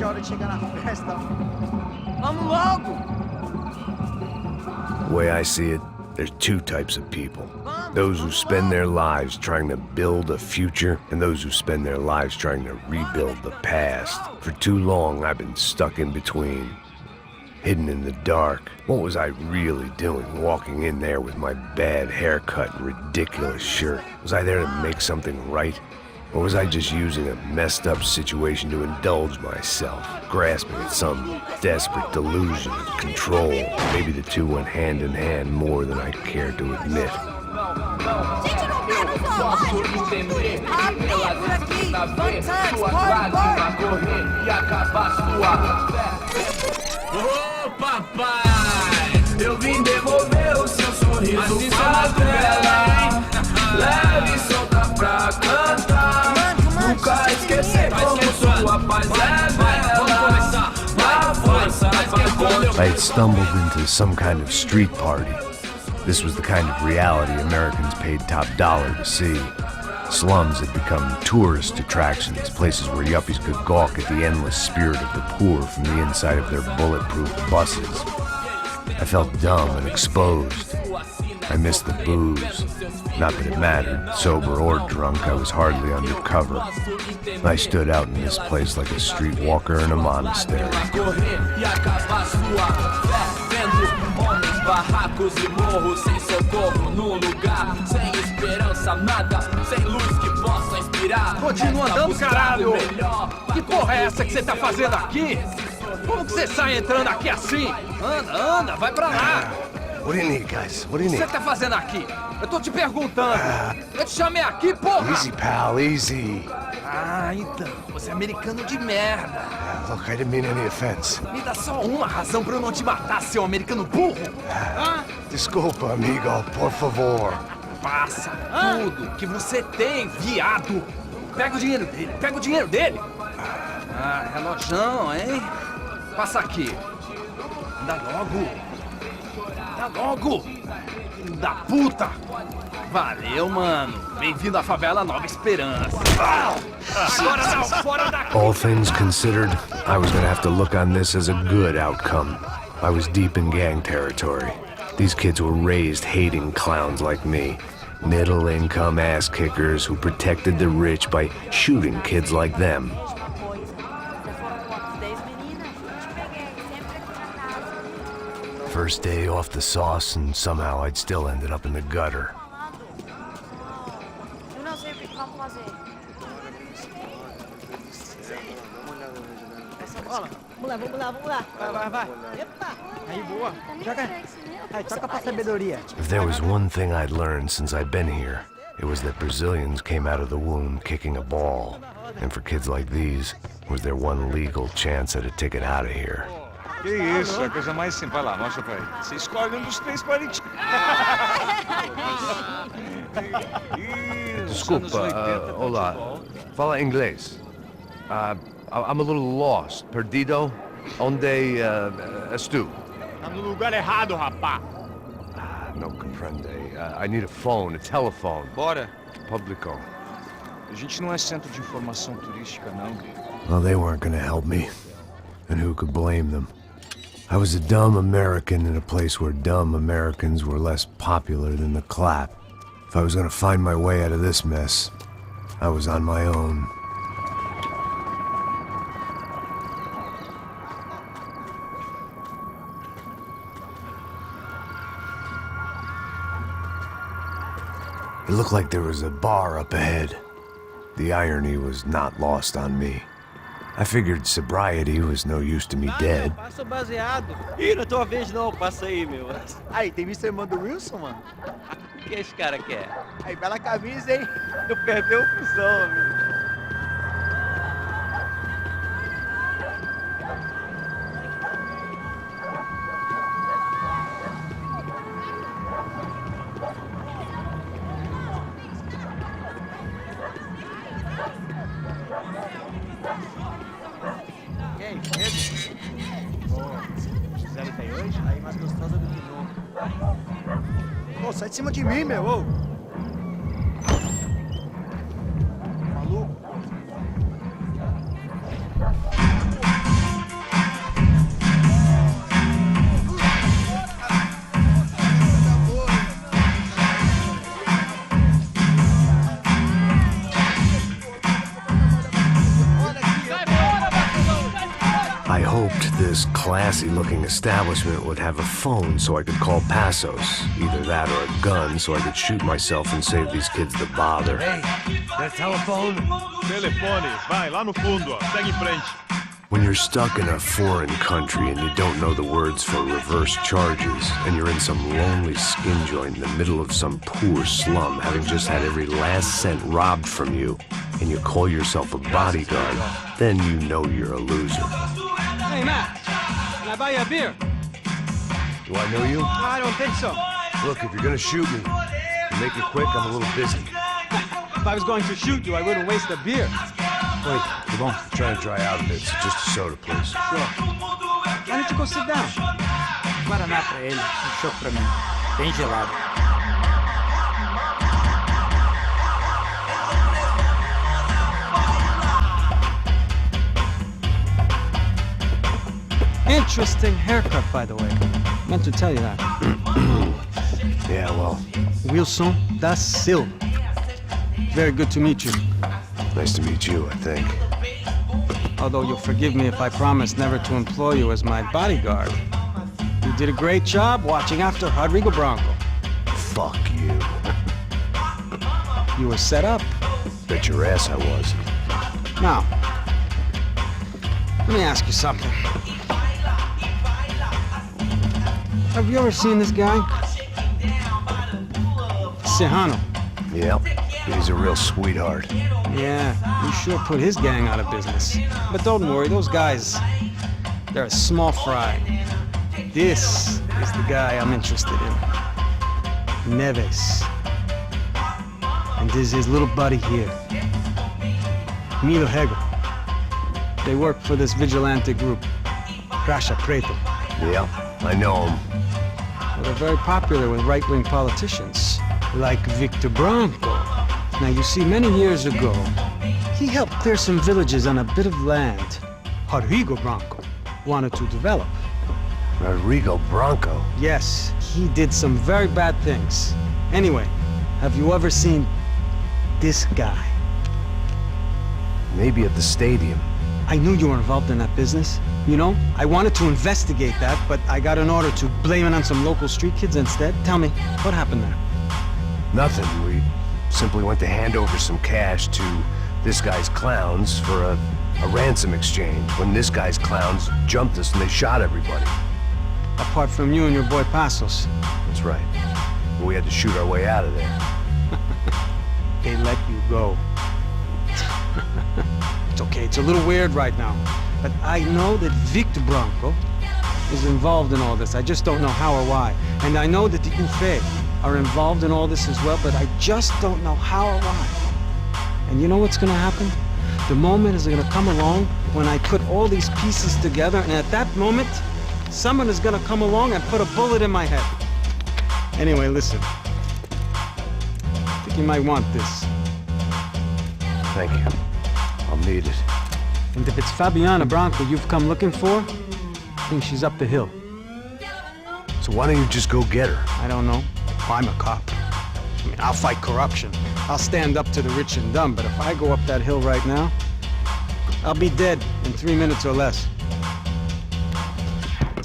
vejo a hora de chegar na festa. Vamos logo! The way I see it, there's two types of people. Those who spend their lives trying to build a future, and those who spend their lives trying to rebuild the past. For too long, I've been stuck in between, hidden in the dark. What was I really doing, walking in there with my bad haircut and ridiculous shirt? Was I there to make something right? Or was I just using a messed up situation to indulge myself, grasping at some desperate delusion of control? Maybe the two went hand in hand more than I cared to admit. Gente, não tá no zoológico! Turista por aqui! Fun times, Ô papai, eu vim devolver o seu sorriso pra tela. Leve e solta pra cantar. Nunca esquecer como sua paz é bela. Na força pra I had stumbled into some kind of street party. This was the kind of reality Americans paid top dollar to see. Slums had become tourist attractions, places where yuppies could gawk at the endless spirit of the poor from the inside of their bulletproof buses. I felt dumb and exposed. I missed the booze. Not that it mattered. Sober or drunk, I was hardly undercover. I stood out in this place like a streetwalker in a monastery. Barracos e morros sem socorro num lugar sem esperança, nada, sem luz que possa inspirar. Continua andando, caralho! Que porra é essa que você tá fazendo aqui? Como que você sai entrando aqui assim? Anda, vai pra lá! What do you need, guys? What do you O que need? você tá fazendo aqui? Eu tô te perguntando. Eu te chamei aqui, porra! Easy, pal, easy. Ah, então, você é americano de merda. Look, I didn't mean any offense. Me dá só uma razão pra eu não te matar, seu americano burro. Desculpa, amigo, por favor. Passa tudo que você tem, viado. Pega o dinheiro dele, Ah, relojão, hein? Passa aqui. Anda logo. Filho da puta. Valeu, mano. Bem-vindo à favela Nova Esperança. Agora não, fora daqui. All things considered, I was gonna have to look on this as a good outcome. I was deep in gang territory. These kids were raised hating clowns like me. Middle-income ass-kickers who protected the rich by shooting kids like them. First day off the sauce, and somehow I'd still ended up in the gutter. Eu não sei o que vamos fazer. Vamos lá. Vai. Epa! Aí, boa. Joga. Aí, toca pra sabedoria. If there was one thing I'd learned since I'd been here, it was that Brazilians came out of the womb kicking a ball. And for kids like these, was their one legal chance at a ticket out of here. Que isso, é a coisa mais simples. Vai lá, mostra pra ele. Você escolhe dos três palitinhos. Desculpa, olá. Fala inglês. I'm a little lost. Perdido? Onde estou? Tá no lugar errado, rapá. No comprende. I need a phone, a telephone. Bora. Publico. A gente não é centro de informação turística, não. Well, they weren't gonna help me. And who could blame them? I was a dumb American in a place where dumb Americans were less popular than the clap. If I was gonna find my way out of this mess, I was on my own. It looked like there was a bar up ahead. The irony was not lost on me. I figured sobriety was no use to me dead. Passa baseado. Ih, não é tua vez não, passa aí, meu. Aí, tem visto a irmã do Wilson, mano? O que esse cara quer? Aí, bela camisa, hein? Eu perdi o fusão, amigo. Aí, mais gostosa do que nunca. Ô, sai de cima de mim, meu, ô. Maluco. classy-looking establishment would have a phone so I could call Passos. Either that or a gun so I could shoot myself and save these kids the bother. Hey, that telephone? Telefone, vai, lá no fundo, ó. Segue em frente. When you're stuck in a foreign country and you don't know the words for reverse charges, and you're in some lonely skin joint in the middle of some poor slum, having just had every last cent robbed from you, and you call yourself a bodyguard, then you know you're a loser. Hey, Matt, can I buy you a beer? Do I know you? I don't think so. Look, if you're gonna shoot me, you make it quick, I'm a little busy. If I was going to shoot you, I wouldn't waste a beer. Wait, come on. I'm trying to dry out a bit, so just a soda, please. Sure. Why don't you go sit down? Guaraná pra ele, chopp pra mim. Bem gelado. Interesting haircut, by the way. Meant to tell you that. Yeah, well, Wilson da Silva. Very good to meet you. nice to meet you, I think. Although you'll forgive me if I promise never to employ you as my bodyguard. You did a great job watching after Rodrigo Bronco. Fuck you. You were set up. Bet your ass I was. Now, let me ask you something. Have you ever seen this guy? Serrano. Yep, he's a real sweetheart. Yeah, he sure put his gang out of business. But don't worry, those guys, they're a small fry. This is the guy I'm interested in. Neves. And this is his little buddy here. Milo Hegel. They work for this vigilante group, Graxa Preto. Yep, I know him. Well, they're very popular with right-wing politicians, like Victor Bronco. Now, you see, many years ago, he helped clear some villages on a bit of land Rodrigo Bronco wanted to develop. Rodrigo Bronco? Yes, he did some very bad things. Anyway, have you ever seen this guy? Maybe at the stadium. I knew you were involved in that business. You know, I wanted to investigate that, but I got an order to blame it on some local street kids instead. Tell me, what happened there? Nothing. We simply went to hand over some cash to this guy's clowns for a ransom exchange when this guy's clowns jumped us and they shot everybody. Apart from you and your boy Passos. That's right. But we had to shoot our way out of there. They let you go. It's okay, it's a little weird right now. But I know that Victor Bronco is involved in all this. I just don't know how or why. And I know that the UFE are involved in all this as well, but I just don't know how or why. And you know what's gonna happen? The moment is gonna come along when I put all these pieces together, and at that moment, someone is gonna come along and put a bullet in my head. Anyway, listen. I think you might want this. Thank you. I'll need it. And if it's Fabiana Bronco you've come looking for, I think she's up the hill. So why don't you just go get her? I don't know. I'm a cop. I mean, I'll fight corruption. I'll stand up to the rich and dumb, but if I go up that hill right now, I'll be dead in 3 minutes or less.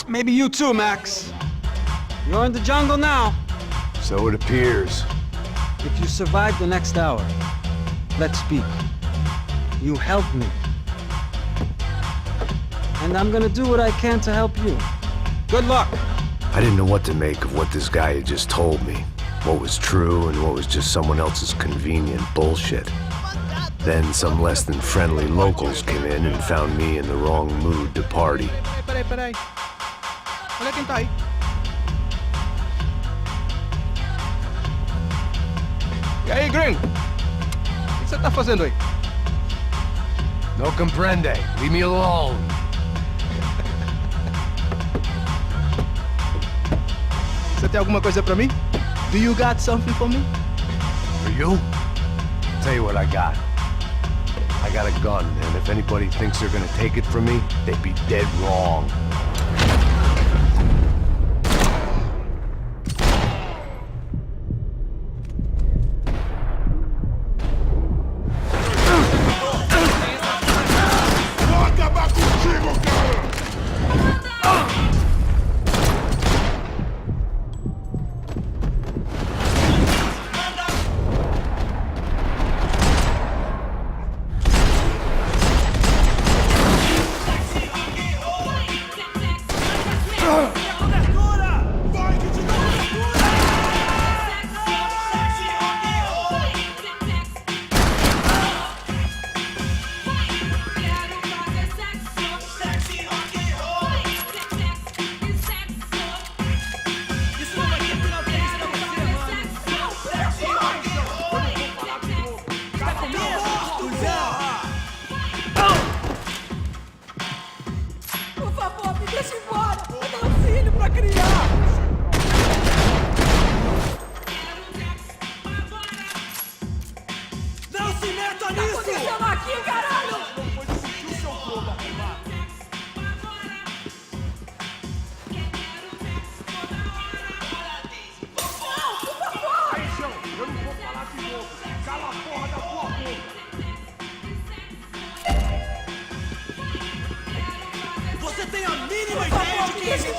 Maybe you too, Max. You're in the jungle now. So it appears. If you survive the next hour, let's speak. You help me. And I'm gonna do what I can to help you. Good luck. I didn't know what to make of what this guy had just told me. What was true and what was just someone else's convenient bullshit. Then some less than friendly locals came in and found me in the wrong mood to party. Peraí. Olha quem tá aí. E aí, gringo? O que você tá fazendo aí? No comprende. Leave me alone. Você tem alguma coisa pra mim? Do you got something for me? For you? Tell you what I got. I got a gun, and if anybody thinks they're gonna take it from me, they'd be dead wrong. Vou acabar contigo, cara!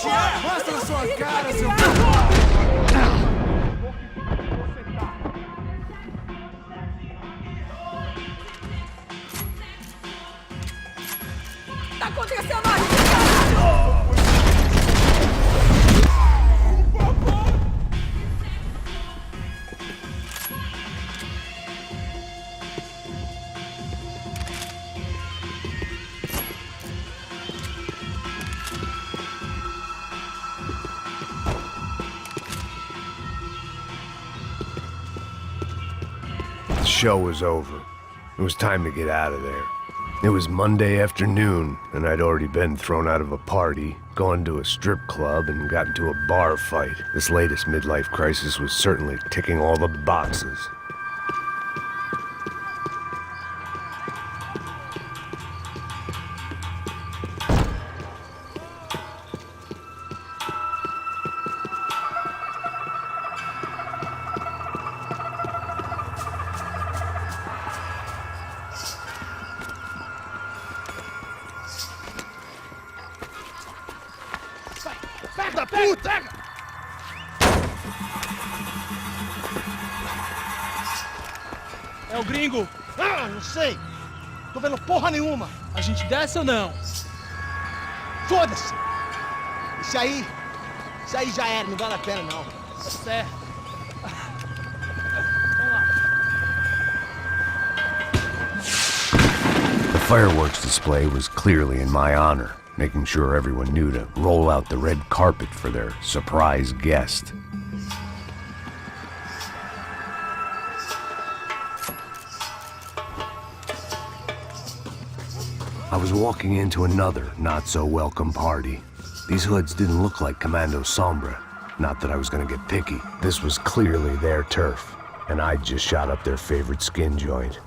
Mostra na sua cara, seu... Tá acontecendo aqui, caralho! The show was over. It was time to get out of there. It was Monday afternoon, and I'd already been thrown out of a party, gone to a strip club, and got into a bar fight. This latest midlife crisis was certainly ticking all the boxes. Da puta! É o gringo. Ah, não sei. Tô vendo porra nenhuma. A gente desce ou não? Foda-se. Isso aí já era, não vale a pena não. Tá certo. The fireworks display was clearly in my honor, making sure everyone knew to roll out the red carpet for their surprise guest. I was walking into another not-so-welcome party. These hoods didn't look like Commando Sombra. Not that I was gonna get picky. This was clearly their turf, and I'd just shot up their favorite skin joint.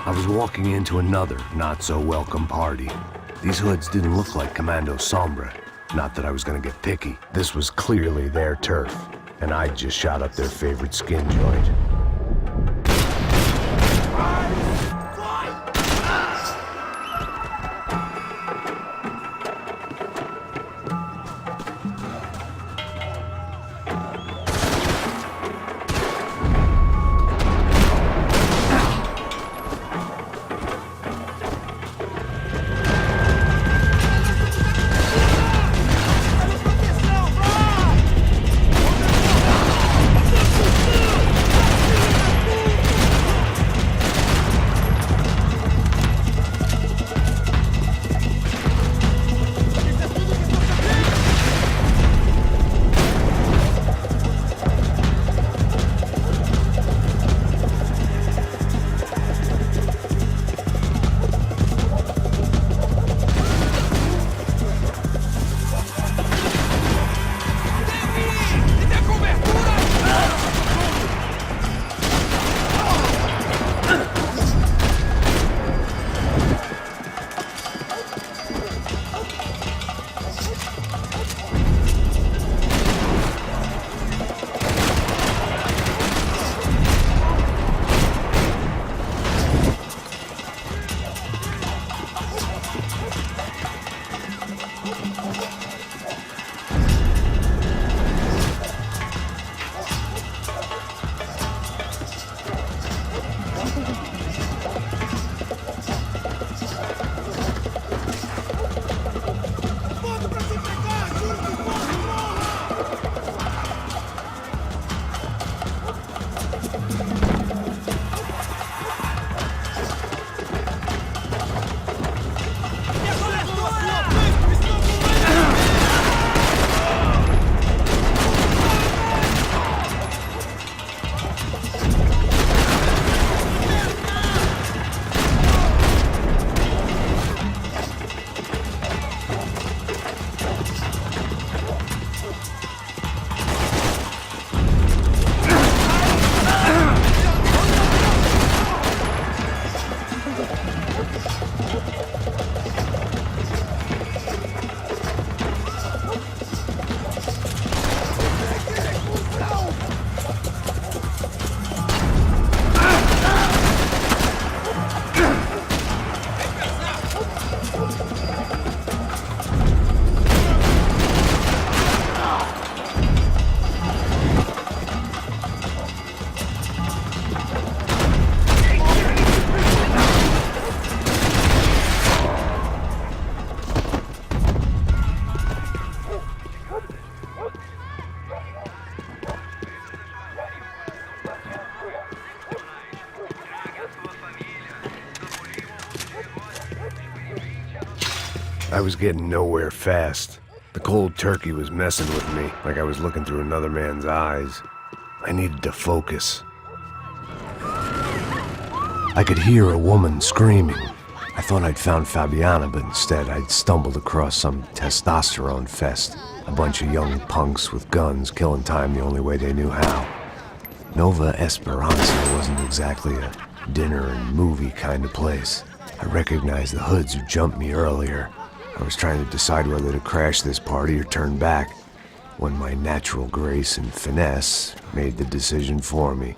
I was walking into another not-so-welcome party. These hoods didn't look like Commando Sombra. Not that I was gonna get picky. This was clearly their turf, and I'd just shot up their favorite skin joint. I was getting nowhere fast. The cold turkey was messing with me, like I was looking through another man's eyes. I needed to focus. I could hear a woman screaming. I thought I'd found Fabiana, but instead I'd stumbled across some testosterone fest. A bunch of young punks with guns killing time the only way they knew how. Nova Esperanza wasn't exactly a dinner and movie kind of place. I recognized the hoods who jumped me earlier. I was trying to decide whether to crash this party or turn back, when my natural grace and finesse made the decision for me.